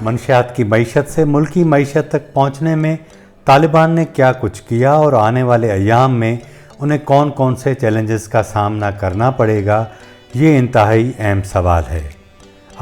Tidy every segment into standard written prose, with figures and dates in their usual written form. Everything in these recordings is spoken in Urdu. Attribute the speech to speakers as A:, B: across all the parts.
A: منشیات کی معیشت سے ملکی معیشت تک پہنچنے میں طالبان نے کیا کچھ کیا اور آنے والے ایام میں انہیں کون کون سے چیلنجز کا سامنا کرنا پڑے گا، یہ انتہائی اہم سوال ہے۔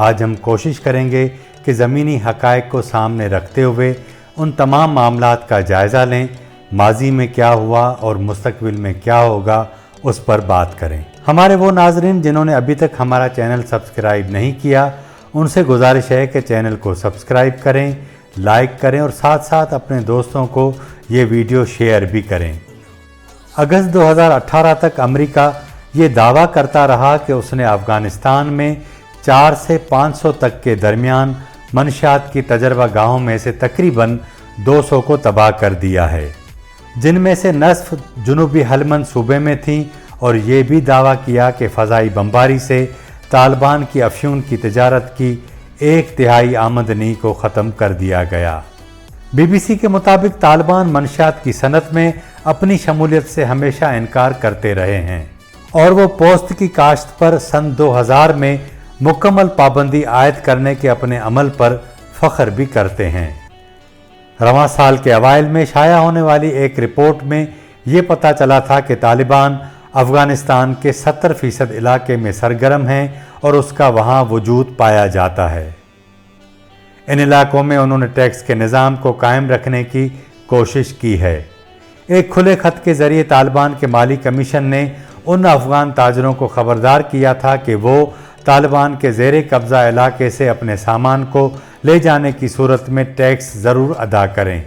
A: آج ہم کوشش کریں گے کہ زمینی حقائق کو سامنے رکھتے ہوئے ان تمام معاملات کا جائزہ لیں، ماضی میں کیا ہوا اور مستقبل میں کیا ہوگا اس پر بات کریں۔ ہمارے وہ ناظرین جنہوں نے ابھی تک ہمارا چینل سبسکرائب نہیں کیا، ان سے گزارش ہے کہ چینل کو سبسکرائب کریں، لائک کریں اور ساتھ ساتھ اپنے دوستوں کو یہ ویڈیو شیئر بھی کریں۔ اگست 2018 تک امریکہ یہ دعویٰ کرتا رہا کہ اس نے افغانستان میں 4 سے 500 تک کے درمیان منشیات کی تجربہ گاہوں میں سے تقریباً 200 کو تباہ کر دیا ہے، جن میں سے نصف جنوبی ہلمند صوبے میں تھیں، اور یہ بھی دعویٰ کیا کہ فضائی بمباری سے طالبان کی افیون کی تجارت کی 1/3 آمدنی کو ختم کر دیا گیا۔ بی بی سی کے مطابق طالبان منشیات کی صنعت میں اپنی شمولیت سے ہمیشہ انکار کرتے رہے ہیں، اور وہ پوست کی کاشت پر سن 2000 میں مکمل پابندی عائد کرنے کے اپنے عمل پر فخر بھی کرتے ہیں۔ رواں سال کے اوائل میں شائع ہونے والی ایک رپورٹ میں یہ پتہ چلا تھا کہ طالبان افغانستان کے 70% علاقے میں سرگرم ہیں اور اس کا وہاں وجود پایا جاتا ہے۔ ان علاقوں میں انہوں نے ٹیکس کے نظام کو قائم رکھنے کی کوشش کی ہے۔ ایک کھلے خط کے ذریعے طالبان کے مالی کمیشن نے ان افغان تاجروں کو خبردار کیا تھا کہ وہ طالبان کے زیر قبضہ علاقے سے اپنے سامان کو لے جانے کی صورت میں ٹیکس ضرور ادا کریں۔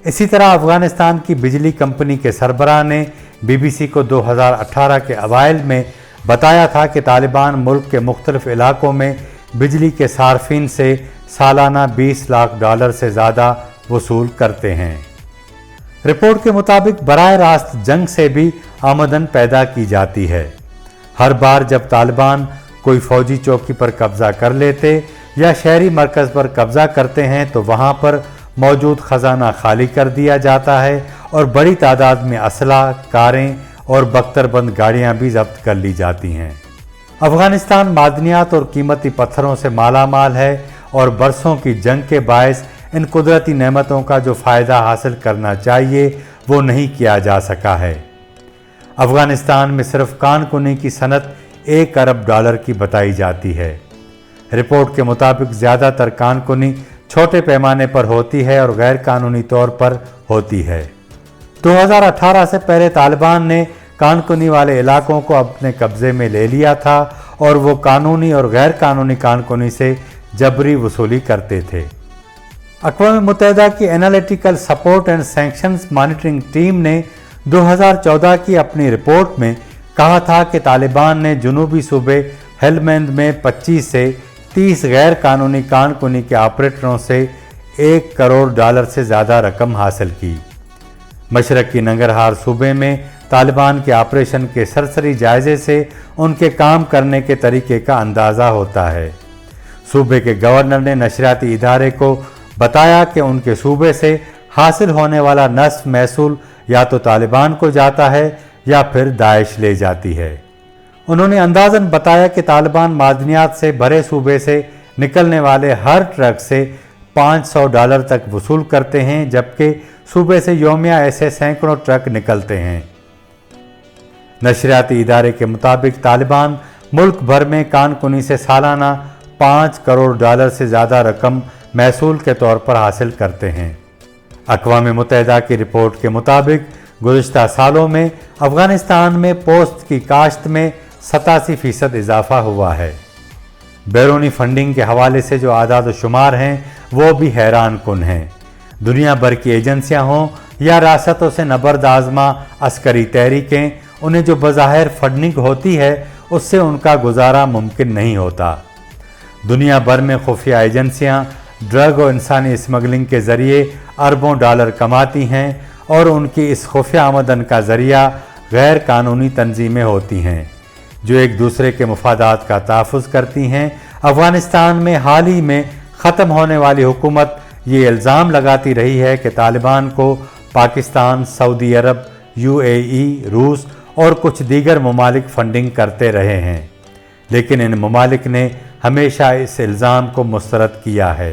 A: اسی طرح افغانستان کی بجلی کمپنی کے سربراہ نے بی بی سی کو 2018 کے اوائل میں بتایا تھا کہ طالبان ملک کے مختلف علاقوں میں بجلی کے صارفین سے سالانہ $20 لاکھ سے زیادہ وصول کرتے ہیں۔ رپورٹ کے مطابق براہ راست جنگ سے بھی آمدن پیدا کی جاتی ہے۔ ہر بار جب طالبان کوئی فوجی چوکی پر قبضہ کر لیتے یا شہری مرکز پر قبضہ کرتے ہیں تو وہاں پر موجود خزانہ خالی کر دیا جاتا ہے اور بڑی تعداد میں اسلحہ، کاریں اور بختر بند گاڑیاں بھی ضبط کر لی جاتی ہیں۔ افغانستان معدنیات اور قیمتی پتھروں سے مالا مال ہے اور برسوں کی جنگ کے باعث ان قدرتی نعمتوں کا جو فائدہ حاصل کرنا چاہیے وہ نہیں کیا جا سکا ہے۔ افغانستان میں صرف کان کنی کی صنعت $1 ارب کی بتائی جاتی ہے۔ رپورٹ کے مطابق زیادہ تر کان کنی چھوٹے پیمانے پر ہوتی ہے اور غیر قانونی طور پر ہوتی ہے۔ 2018 سے پہلے طالبان نے کان کنی والے علاقوں کو اپنے قبضے میں لے لیا تھا اور وہ قانونی اور غیر قانونی کان کنی سے جبری وصولی کرتے تھے۔ اقوام متحدہ کی analytical support and sanctions monitoring team نے 2014 کی اپنی رپورٹ میں کہا تھا کہ طالبان نے جنوبی صوبے ہلمند میں 25 سے 30 غیر قانونی کان کنی کے آپریٹروں سے $1 کروڑ سے زیادہ رقم حاصل کی۔ مشرقی ننگرہار صوبے میں طالبان کے آپریشن کے سرسری جائزے سے ان کے کام کرنے کے طریقے کا اندازہ ہوتا ہے۔ صوبے کے گورنر نے نشریاتی ادارے کو بتایا کہ ان کے صوبے سے حاصل ہونے والا نصف محصول یا تو طالبان کو جاتا ہے یا پھر داعش لے جاتی ہے۔ انہوں نے اندازاً بتایا کہ طالبان معدنیات سے بھرے صوبے سے نکلنے والے ہر ٹرک سے $500 تک وصول کرتے ہیں، جبکہ صوبے سے یومیہ ایسے سینکڑوں ٹرک نکلتے ہیں۔ نشریاتی ادارے کے مطابق طالبان ملک بھر میں کان کنی سے سالانہ $5 کروڑ سے زیادہ رقم محصول کے طور پر حاصل کرتے ہیں۔ اقوام متحدہ کی رپورٹ کے مطابق گزشتہ سالوں میں افغانستان میں پوست کی کاشت میں 87% اضافہ ہوا ہے۔ بیرونی فنڈنگ کے حوالے سے جو اعداد و شمار ہیں وہ بھی حیران کن ہیں۔ دنیا بھر کی ایجنسیاں ہوں یا ریاستوں سے نبرد آزما عسکری تحریکیں، انہیں جو بظاہر فنڈنگ ہوتی ہے اس سے ان کا گزارا ممکن نہیں ہوتا۔ دنیا بھر میں خفیہ ایجنسیاں ڈرگ اور انسانی اسمگلنگ کے ذریعے اربوں ڈالر کماتی ہیں اور ان کی اس خفیہ آمدن کا ذریعہ غیر قانونی تنظیمیں ہوتی ہیں جو ایک دوسرے کے مفادات کا تحفظ کرتی ہیں۔ افغانستان میں حال ہی میں ختم ہونے والی حکومت یہ الزام لگاتی رہی ہے کہ طالبان کو پاکستان، سعودی عرب، UAE، روس اور کچھ دیگر ممالک فنڈنگ کرتے رہے ہیں، لیکن ان ممالک نے ہمیشہ اس الزام کو مسترد کیا ہے۔